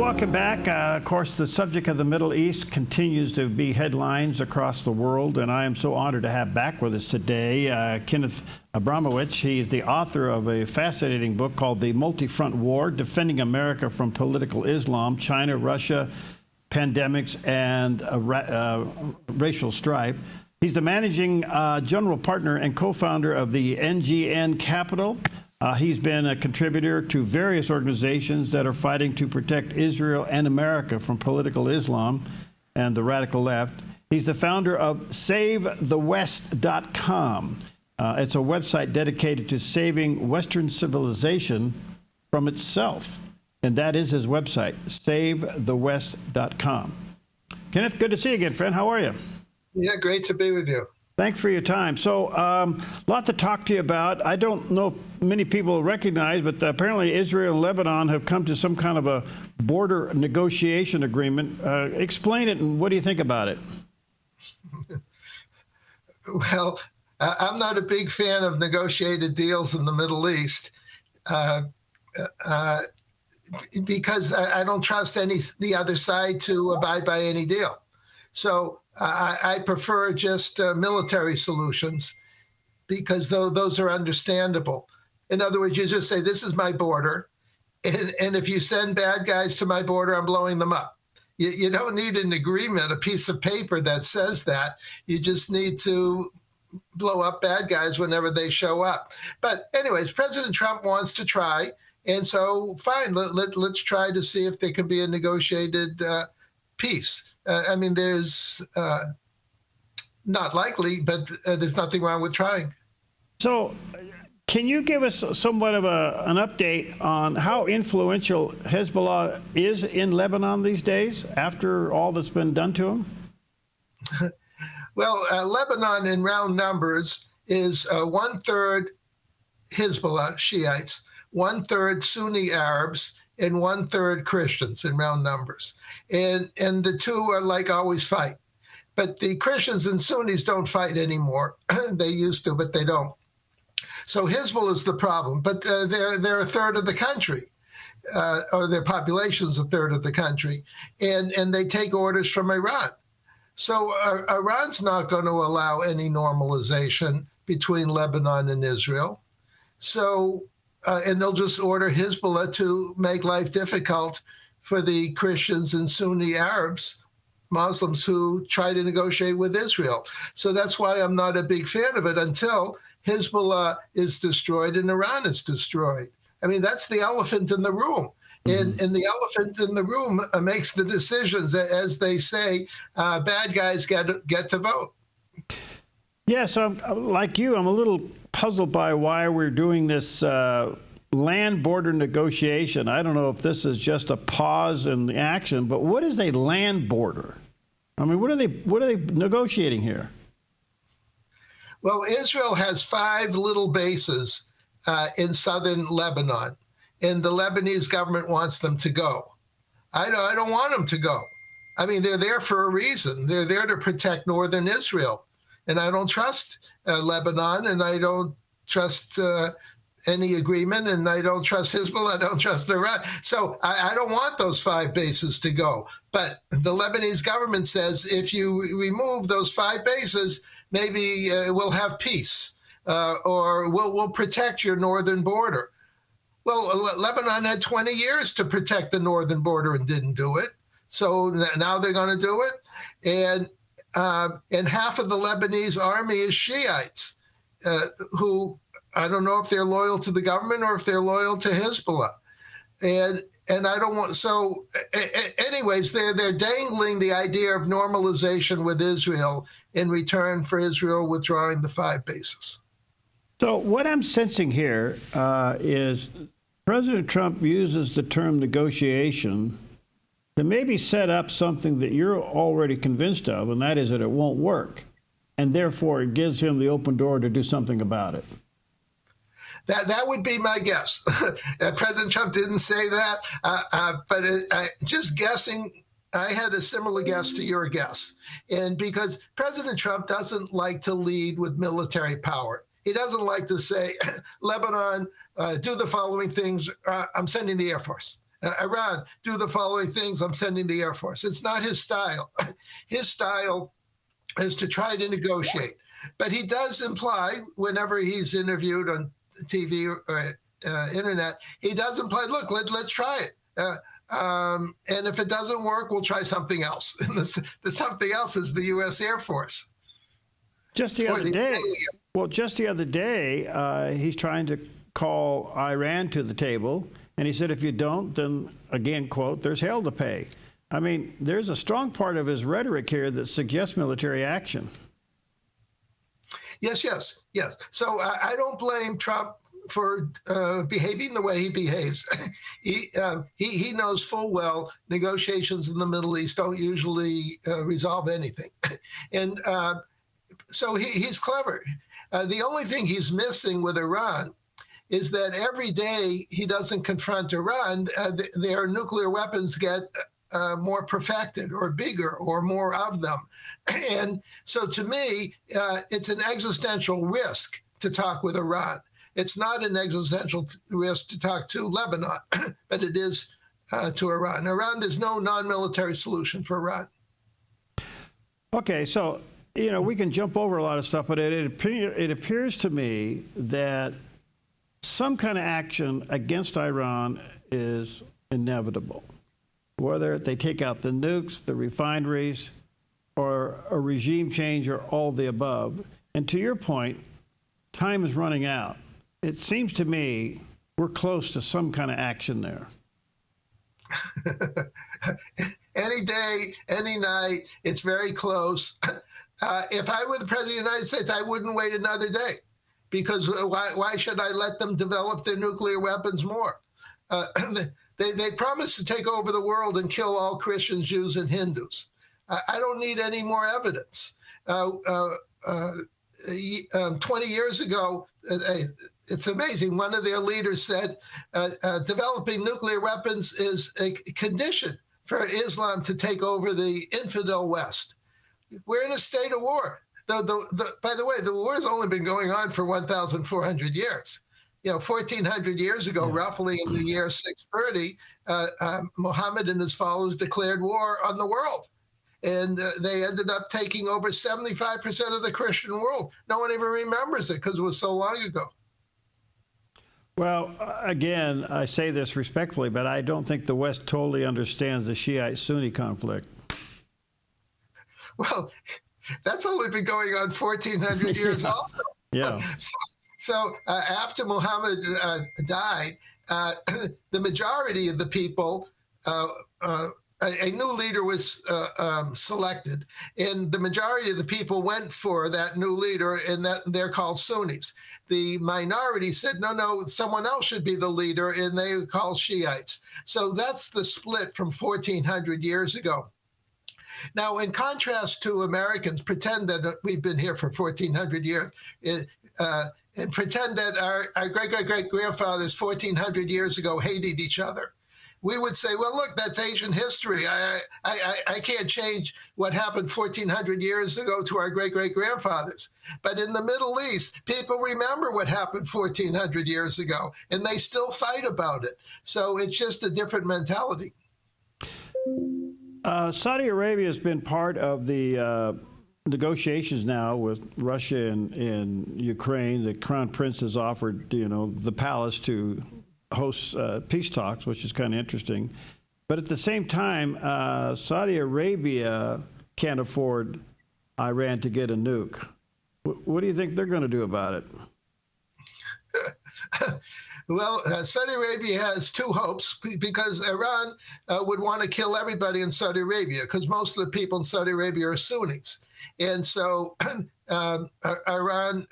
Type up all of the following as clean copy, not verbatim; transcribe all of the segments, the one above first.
welcome back. Of course, the subject of the Middle East continues to be headlines across the world, and I am so honored to have back with us today Kenneth Abramowitz. He is the author of a fascinating book called The Multifront War, Defending America from Political Islam, China, Russia, Pandemics, and Racial Strife. He's the managing general partner and co-founder of the NGN Capital. He's been a contributor to various organizations that are fighting to protect Israel and America from political Islam and the radical left. He's the founder of SaveTheWest.com. It's a website dedicated to saving Western civilization from itself. And that is his website, SaveTheWest.com. Kenneth, good to see you again, friend. How are you? Yeah, great to be with you. Thanks for your time. So, a lot to talk to you about. I don't know if many people recognize, but apparently Israel and Lebanon have come to some kind of a border negotiation agreement. Explain it, and what do you think about it? Well, I'm not a big fan of negotiated deals in the Middle East because I don't trust the other side to abide by any deal. So I prefer just military solutions because those are understandable. In other words, you just say, this is my border, and if you send bad guys to my border, I'm blowing them up. You don't need an agreement, a piece of paper that says that. You just need to blow up bad guys whenever they show up. But anyways, President Trump wants to try, and so fine, let's try to see if there can be a negotiated peace. I mean, there's not likely, but there's nothing wrong with trying. So can you give us somewhat of an update on how influential Hezbollah is in Lebanon these days after all that's been done to them? Well, Lebanon in round numbers is 1/3 Hezbollah, Shiites, 1/3 Sunni Arabs, and 1/3 Christians in round numbers. And the two are like always fight. But the Christians and Sunnis don't fight anymore. They used to, but they don't. So Hezbollah is the problem. But they're a third of the country, or their population's a third of the country. And they take orders from Iran. So Iran's not going to allow any normalization between Lebanon and Israel. So and they'll just order Hezbollah to make life difficult for the Christians and Sunni Arabs, Muslims who try to negotiate with Israel. So that's why I'm not a big fan of it until Hezbollah is destroyed and Iran is destroyed. I mean, that's the elephant in the room. Mm-hmm. And the elephant in the room makes the decisions. As they say, bad guys get to vote. Yeah, so like you, I'm a little puzzled by why we're doing this land border negotiation. I don't know if this is just a pause in the action, but what is a land border? I mean, what are they negotiating here? Well, Israel has 5 little bases in southern Lebanon, and the Lebanese government wants them to go. I don't want them to go. I mean, they're there for a reason. They're there to protect northern Israel. And I don't trust Lebanon, and I don't trust any agreement, and I don't trust Hezbollah, I don't trust Iran. So I don't want those 5 bases to go. But the Lebanese government says if you remove those 5 bases, maybe we'll have peace, or we'll protect your northern border. Well, Lebanon had 20 years to protect the northern border and didn't do it. So now they're going to do it. And half of the Lebanese army is Shiites, who I don't know if they're loyal to the government or if they're loyal to Hezbollah. And I don't want, so anyways, they're dangling the idea of normalization with Israel in return for Israel withdrawing the 5 bases. So what I'm sensing here is President Trump uses the term negotiation to maybe set up something that you're already convinced of, and that is that it won't work. And therefore, it gives him the open door to do something about it. That would be my guess. President Trump didn't say that, but just guessing, I had a similar guess to your guess. And because President Trump doesn't like to lead with military power. He doesn't like to say, Lebanon, do the following things. I'm sending the Air Force. Iran, do the following things, I'm sending the Air Force. It's not his style. His style is to try to negotiate. But he does imply, whenever he's interviewed on TV or internet, he does imply, look, let's try it. And if it doesn't work, we'll try something else. And the something else is the U.S. Air Force. Just the other day, he's trying to call Iran to the table. And he said, if you don't, then, again, quote, there's hell to pay. I mean, there's a strong part of his rhetoric here that suggests military action. Yes. So I don't blame Trump for behaving the way he behaves. He knows full well negotiations in the Middle East don't usually resolve anything. And so he's clever. The only thing he's missing with Iran is that every day he doesn't confront Iran, their nuclear weapons get more perfected or bigger or more of them. And so to me, it's an existential risk to talk with Iran. It's not an existential risk to talk to Lebanon, but it is to Iran. Iran, there's no non-military solution for Iran. Okay, so, we can jump over a lot of stuff, but it appears to me that some kind of action against Iran is inevitable, whether they take out the nukes, the refineries, or a regime change, or all the above. And to your point, time is running out. It seems to me we're close to some kind of action there. Any day, any night, it's very close. If I were the president of the United States, I wouldn't wait another day. Because why should I let them develop their nuclear weapons more? They promised to take over the world and kill all Christians, Jews, and Hindus. I don't need any more evidence. 20 years ago, it's amazing, one of their leaders said, developing nuclear weapons is a condition for Islam to take over the infidel West. We're in a state of war. By the way, the war has only been going on for 1,400 years. 1,400 years ago, roughly in the year 630, Muhammad and his followers declared war on the world. And they ended up taking over 75% of the Christian world. No one even remembers it because it was so long ago. Well, again, I say this respectfully, but I don't think the West totally understands the Shiite-Sunni conflict. Well, that's only been going on 1,400 years also. Yeah. So after Muhammad died, the majority of the people, a new leader was selected, and the majority of the people went for that new leader, and they're called Sunnis. The minority said, no, someone else should be the leader, and they were called Shiites. So that's the split from 1,400 years ago. Now, in contrast to Americans, pretend that we've been here for 1,400 years, and pretend that our great-great-great-grandfathers 1,400 years ago hated each other. We would say, well, look, that's ancient history. I can't change what happened 1,400 years ago to our great-great-grandfathers. But in the Middle East, people remember what happened 1,400 years ago, and they still fight about it. So it's just a different mentality. Saudi Arabia has been part of the negotiations now with Russia and Ukraine. The Crown Prince has offered, the palace to host peace talks, which is kind of interesting. But at the same time, Saudi Arabia can't afford Iran to get a nuke. What do you think they're going to do about it? Well, Saudi Arabia has two hopes, because Iran would want to kill everybody in Saudi Arabia, because most of the people in Saudi Arabia are Sunnis. And so Iran,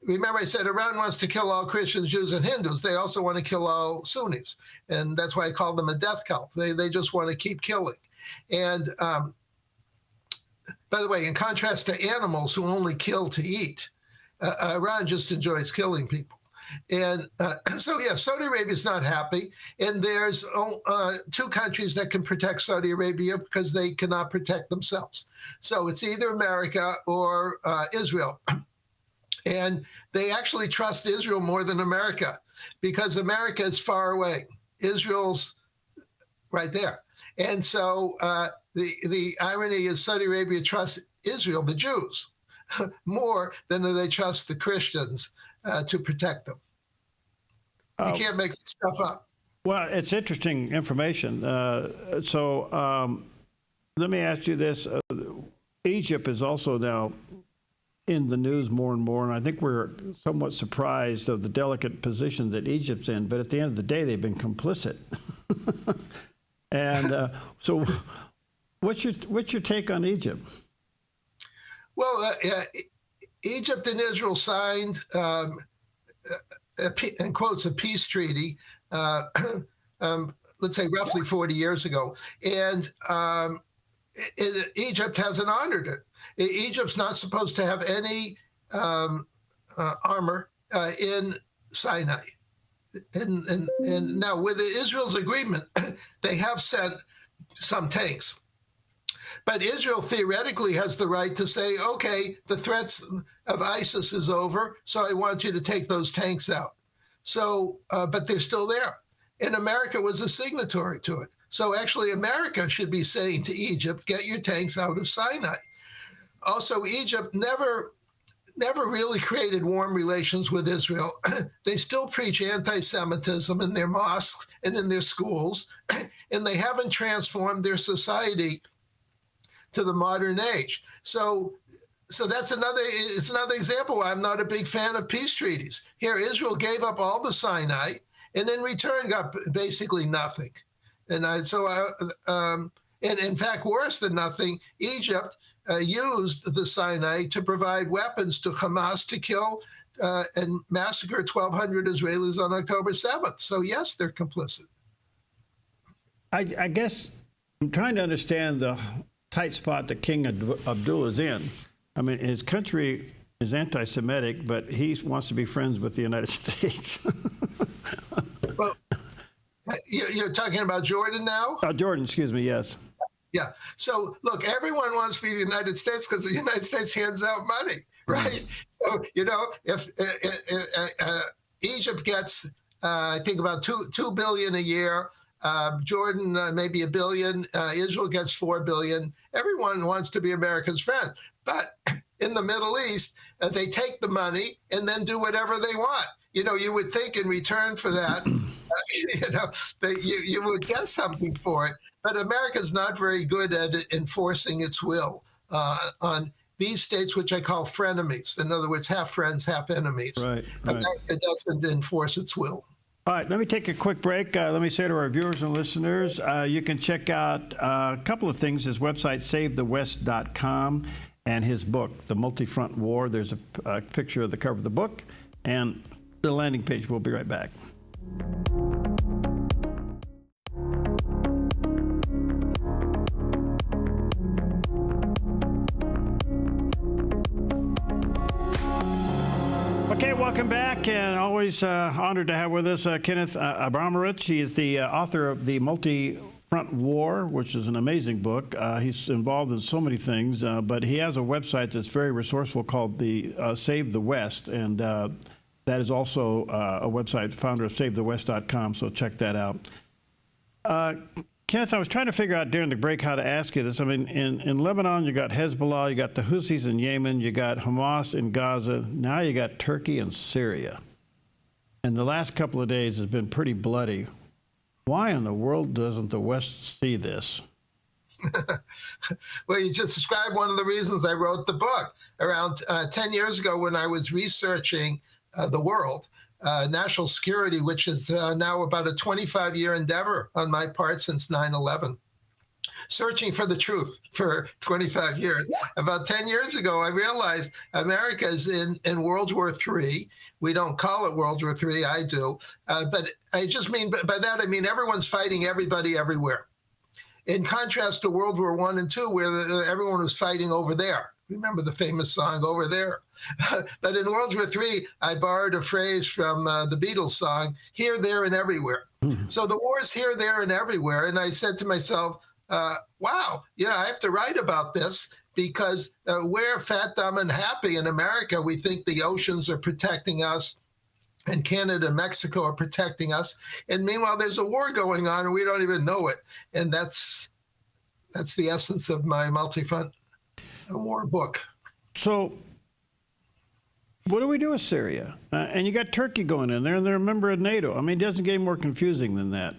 remember I said Iran wants to kill all Christians, Jews, and Hindus. They also want to kill all Sunnis. And that's why I call them a death cult. They just want to keep killing. And by the way, in contrast to animals who only kill to eat, Iran just enjoys killing people. And so, yeah, Saudi Arabia is not happy. And there's two countries that can protect Saudi Arabia because they cannot protect themselves. So it's either America or Israel. And they actually trust Israel more than America, because America is far away. Israel's right there. And so the irony is Saudi Arabia trusts Israel, the Jews, more than they trust the Christians to protect them. You can't make this stuff up. Well, it's interesting information. Let me ask you this. Egypt is also now in the news more and more, and I think we're somewhat surprised of the delicate position that Egypt's in, but at the end of the day, they've been complicit. And so what's your take on Egypt? Well, Egypt and Israel signed, in quotes, a peace treaty, let's say roughly 40 years ago. And Egypt hasn't honored it. Egypt's not supposed to have any armor in Sinai. And now with Israel's agreement, they have sent some tanks. But Israel theoretically has the right to say, okay, the threats of ISIS is over, so I want you to take those tanks out. So, but they're still there. And America was a signatory to it. So actually America should be saying to Egypt, get your tanks out of Sinai. Also, Egypt never really created warm relations with Israel. They still preach anti-Semitism in their mosques and in their schools, and they haven't transformed their society to the modern age. So it's another example why I'm not a big fan of peace treaties. Here, Israel gave up all the Sinai, and in return got basically nothing. And in fact, worse than nothing, Egypt used the Sinai to provide weapons to Hamas to kill and massacre 1,200 Israelis on October 7th. So yes, they're complicit. I guess I'm trying to understand the tight spot that King Abdullah is in. I mean, his country is anti-Semitic, but he wants to be friends with the United States. Well, you're talking about Jordan now? Jordan, excuse me, yes. Yeah. So look, everyone wants to be the United States because the United States hands out money, right? So, if Egypt gets, I think about $2 billion a year, Jordan maybe $1 billion, Israel gets $4 billion. Everyone wants to be America's friend. But in the Middle East, they take the money and then do whatever they want. You would think in return for that, you would get something for it. But America's not very good at enforcing its will on these states, which I call frenemies. In other words, half friends, half enemies. Right. America doesn't enforce its will. All right, let me take a quick break. Let me say to our viewers and listeners, you can check out a couple of things. His website, SaveTheWest.com, and his book, The Multifront War. There's a picture of the cover of the book and the landing page. We'll be right back. Okay, welcome back, and always honored to have with us Kenneth Abramowitz. He is the author of The Multifront War, which is an amazing book. He's involved in so many things, but he has a website that's very resourceful called the Save the West, and that is also a website, founder of SaveTheWest.com, so check that out. Kenneth, I was trying to figure out during the break how to ask you this. I mean, in Lebanon, you got Hezbollah, you got the Houthis in Yemen, you got Hamas in Gaza, now you got Turkey and Syria. And the last couple of days has been pretty bloody. Why in the world doesn't the West see this? Well, you just described one of the reasons I wrote the book. Around 10 years ago, when I was researching the world, national security, which is now about a 25-year endeavor on my part since 9/11. Searching for the truth for 25 years. About 10 years ago, I realized America is in World War III. We don't call it World War III, I do. But I just mean, by that I mean everyone's fighting everybody everywhere. In contrast to World War I and II, where everyone was fighting over there. Remember the famous song, Over There? But in World War III, I borrowed a phrase from the Beatles song, Here, There, and Everywhere. So the war is here, there, and everywhere. And I said to myself, wow, I have to write about this because we're fat, dumb, and happy in America. We think the oceans are protecting us. and Canada and Mexico are protecting us. And meanwhile, there's a war going on and we don't even know it. And that's the essence of my Multifront War book. So what do we do with Syria? And you got Turkey going in there, and they're a member of NATO. I mean, it doesn't get any more confusing than that.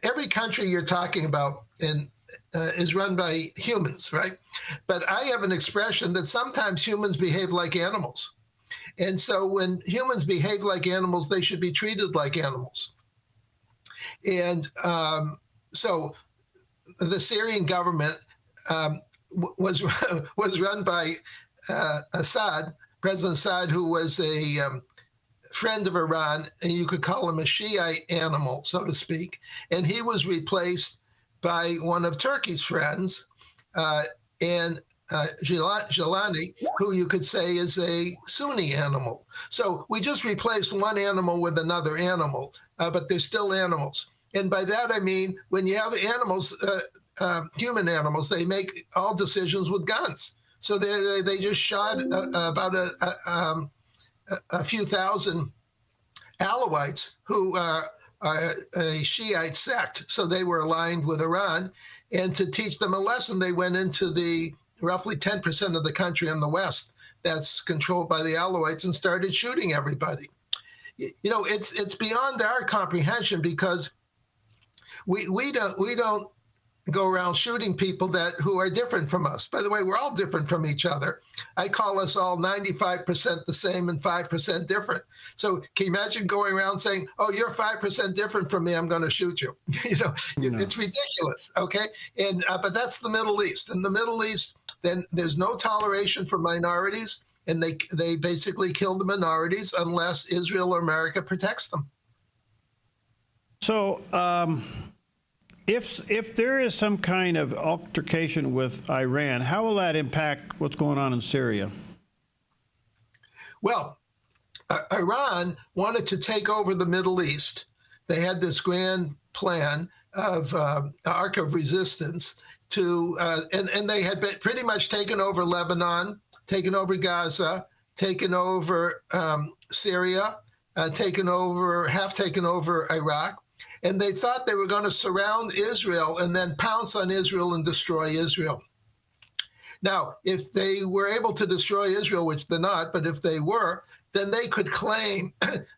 Every country you're talking about is run by humans, right? But I have an expression that sometimes humans behave like animals. And so when humans behave like animals, they should be treated like animals. And so the Syrian government was run by Assad, President Assad, who was a friend of Iran, and you could call him a Shiite animal, so to speak. And he was replaced by one of Turkey's friends, and Jalani, who you could say is a Sunni animal. So we just replaced one animal with another animal, but they're still animals. And by that, I mean, when you have animals, human animals, they make all decisions with guns. So they just shot about a few thousand Alawites who are a Shiite sect. So they were aligned with Iran. And to teach them a lesson, they went into the roughly 10% of the country in the West that's controlled by the Alawites and started shooting everybody. You know, it's beyond our comprehension, because we don't go around shooting people who are different from us. By the way, we're all different from each other. I call us all 95% the same and 5% different. So can you imagine going around saying, "Oh, you're 5% different from me, I'm going to shoot you"? No. It's ridiculous. Okay, and but that's the Middle East. In the Middle East, then there's no toleration for minorities, and they basically kill the minorities unless Israel or America protects them. So if there is some kind of altercation with Iran, how will that impact what's going on in Syria? Well, Iran wanted to take over the Middle East. They had this grand plan of Arc of Resistance and they had pretty much taken over Lebanon, taken over Gaza, taken over Syria, taken over Iraq. And they thought they were going to surround Israel and then pounce on Israel and destroy Israel. Now, if they were able to destroy Israel, which they're not, but if they were, then they could claim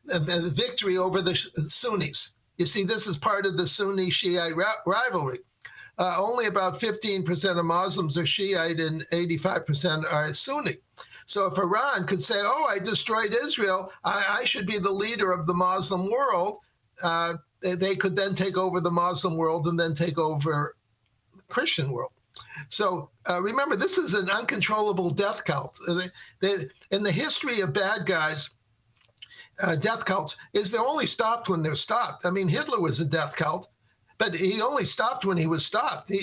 the victory over the Sunnis. You see, this is part of the Sunni-Shiite rivalry. Only about 15% of Muslims are Shiite and 85% are Sunni. So if Iran could say, "Oh, I destroyed Israel, I should be the leader of the Muslim world," they could then take over the Muslim world and then take over the Christian world. So remember, this is an uncontrollable death cult. In the history of bad guys, death cults is they're only stopped when they're stopped. I mean, Hitler was a death cult, but he only stopped when he was stopped.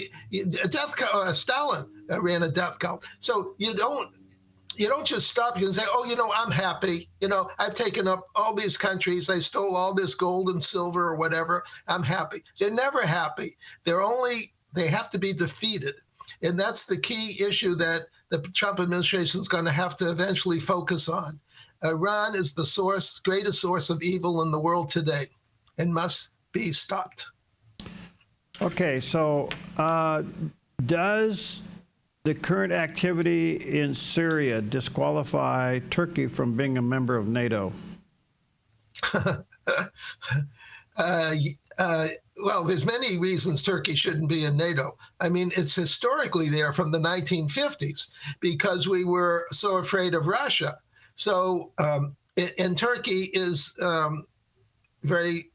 Stalin ran a death cult. So you don't just stop and say, "Oh, I'm happy. I've taken up all these countries. I stole all this gold and silver or whatever. I'm happy." They're never happy. They have to be defeated. And that's the key issue that the Trump administration is going to have to eventually focus on. Iran is the greatest source of evil in the world today and must be stopped. Okay, so does the current activity in Syria disqualify Turkey from being a member of NATO? Well, there's many reasons Turkey shouldn't be in NATO. I mean, it's historically there from the 1950s because we were so afraid of Russia. So, and Turkey is very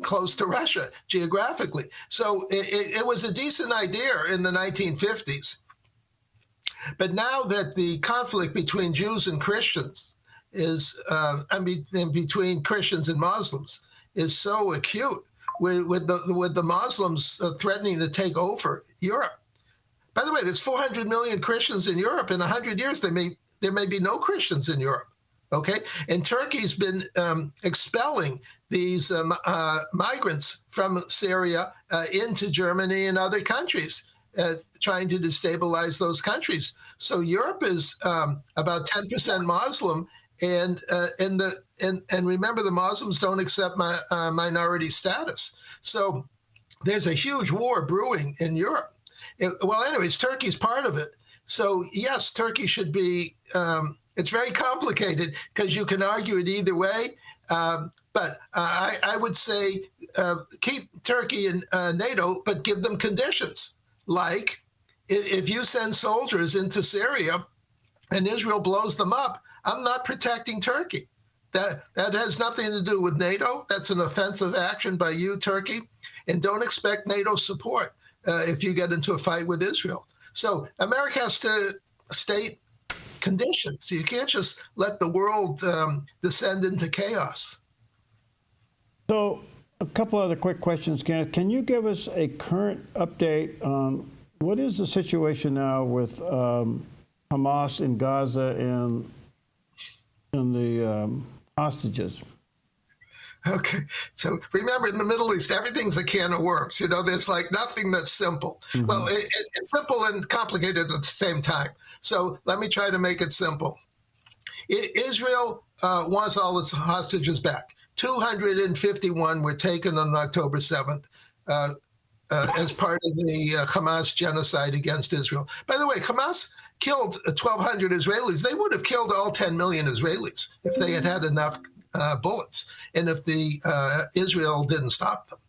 close to Russia geographically. So it was a decent idea in the 1950s. But now that the conflict between Jews and Christians is, and between Christians and Muslims is so acute, with the Muslims threatening to take over Europe. By the way, there's 400 million Christians in Europe. In 100 years, there may be no Christians in Europe. Okay, and Turkey's been expelling these migrants from Syria into Germany and other countries. trying to destabilize those countries. So Europe is about 10% Muslim, and remember, the Muslims don't accept minority status. So there's a huge war brewing in Europe. Well, anyways, Turkey's part of it. So yes, Turkey should be. It's very complicated because you can argue it either way. But I would say keep Turkey in NATO, but give them conditions. Like if you send soldiers into Syria and Israel blows them up, I'm not protecting Turkey. That has nothing to do with NATO. That's an offensive action by you, Turkey. And don't expect NATO support if you get into a fight with Israel. So America has to state conditions. You can't just let the world descend into chaos. So a couple other quick questions, Kenneth. Can you give us a current update on what is the situation now with Hamas in Gaza and the hostages? Okay, so remember, in the Middle East, everything's a can of worms. You know, there's like nothing that's simple. Mm-hmm. Well, it's simple and complicated at the same time. So let me try to make it simple. Israel wants all its hostages back. 251 were taken on October 7th as part of the Hamas genocide against Israel. By the way, Hamas killed 1,200 Israelis. They would have killed all 10 million Israelis if they had had enough bullets, and if Israel didn't stop them.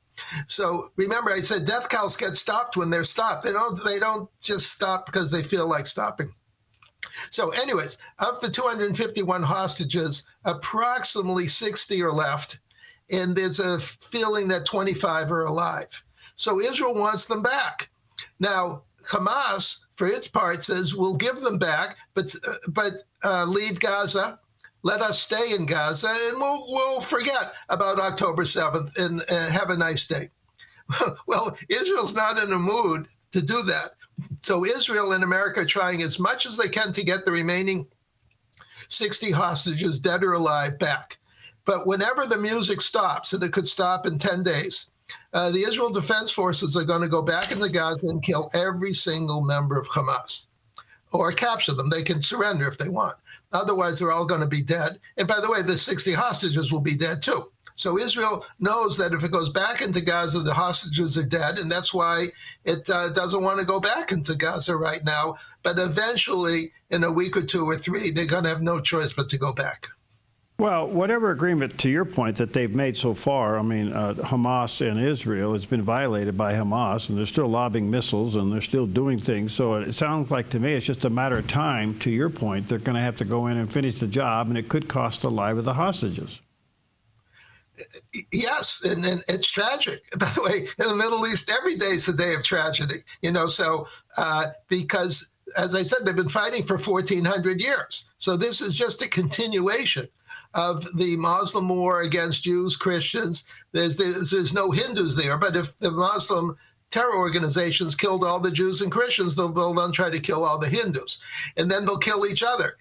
So remember, I said death counts get stopped when they're stopped. They don't just stop because they feel like stopping. So anyways, of the 251 hostages, approximately 60 are left, and there's a feeling that 25 are alive. So Israel wants them back. Now, Hamas, for its part, says we'll give them back, but leave Gaza. Let us stay in Gaza, and we'll forget about October 7th and have a nice day. Well, Israel's not in a mood to do that. So Israel and America are trying as much as they can to get the remaining 60 hostages, dead or alive, back. But whenever the music stops, and it could stop in 10 days, the Israel Defense Forces are going to go back into Gaza and kill every single member of Hamas, or capture them. They can surrender if they want. Otherwise, they're all going to be dead. And by the way, the 60 hostages will be dead too. So Israel knows that if it goes back into Gaza, the hostages are dead, and that's why it doesn't want to go back into Gaza right now. But eventually, in a week or two or three, they're going to have no choice but to go back. Well, whatever agreement, to your point, that they've made so far, I mean, Hamas and Israel has been violated by Hamas, and they're still lobbing missiles, and they're still doing things. So it sounds like to me it's just a matter of time, to your point. They're going to have to go in and finish the job, and it could cost the life of the hostages. Yes, and it's tragic. By the way, in the Middle East, every day is a day of tragedy, you know, so because, as I said, they've been fighting for 1,400 years. So this is just a continuation of the Muslim war against Jews, Christians. There's no Hindus there, but if the Muslim terror organizations killed all the Jews and Christians, they'll then try to kill all the Hindus. And then they'll kill each other.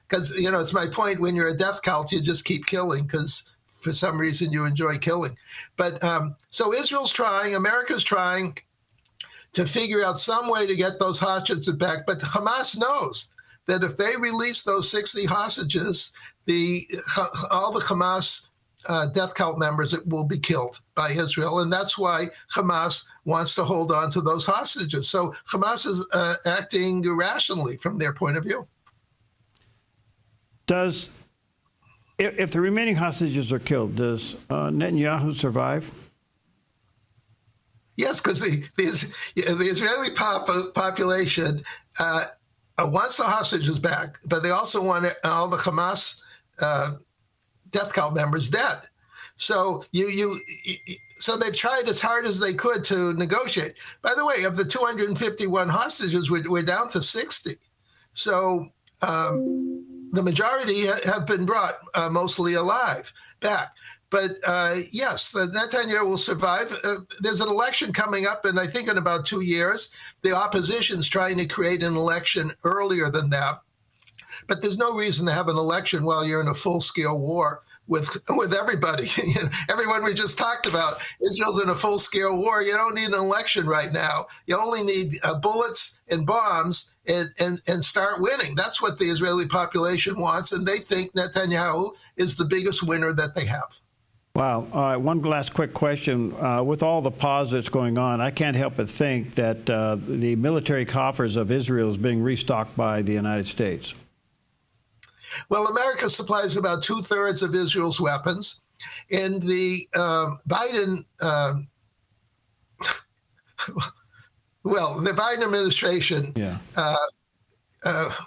Because, you know, it's my point, when you're a death cult, you just keep killing because for some reason you enjoy killing. But so Israel's trying, America's trying to figure out some way to get those hostages back. But Hamas knows that if they release those 60 hostages, all the Hamas death cult members will be killed by Israel. And that's why Hamas wants to hold on to those hostages. So Hamas is acting irrationally from their point of view. If the remaining hostages are killed, does Netanyahu survive? Yes, because the Israeli population wants the hostages back, but they also want all the Hamas death cult members dead. So so they've tried as hard as they could to negotiate. By the way, of the 251 hostages, we're down to 60. So the majority have been brought mostly alive back. But yes, Netanyahu will survive. There's an election coming up, and I think in about 2 years. The opposition's trying to create an election earlier than that. But there's no reason to have an election while you're in a full-scale war with everybody. Everyone we just talked about. Israel's in a full-scale war. You don't need an election right now. You only need bullets and bombs and start winning. That's what the Israeli population wants, and they think Netanyahu is the biggest winner that they have. Wow. All right, one last quick question. With all the pause that's going on, I can't help but think that the military coffers of Israel is being restocked by the United States. Well, America supplies about 2/3 of Israel's weapons, and the Biden administration,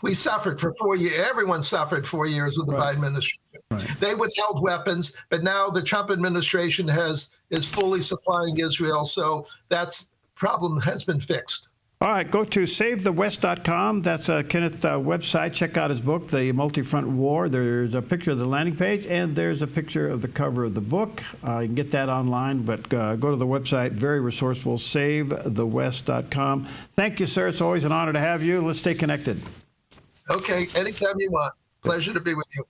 we suffered for 4 years. Everyone suffered 4 years with the Biden administration. Right. They withheld weapons, but now the Trump administration is fully supplying Israel, so that problem has been fixed. All right, go to SaveTheWest.com. That's Kenneth's website. Check out his book, The Multifront War. There's a picture of the landing page, and there's a picture of the cover of the book. You can get that online, but go to the website. Very resourceful, SaveTheWest.com. Thank you, sir. It's always an honor to have you. Let's stay connected. Okay, anytime you want. Pleasure to be with you.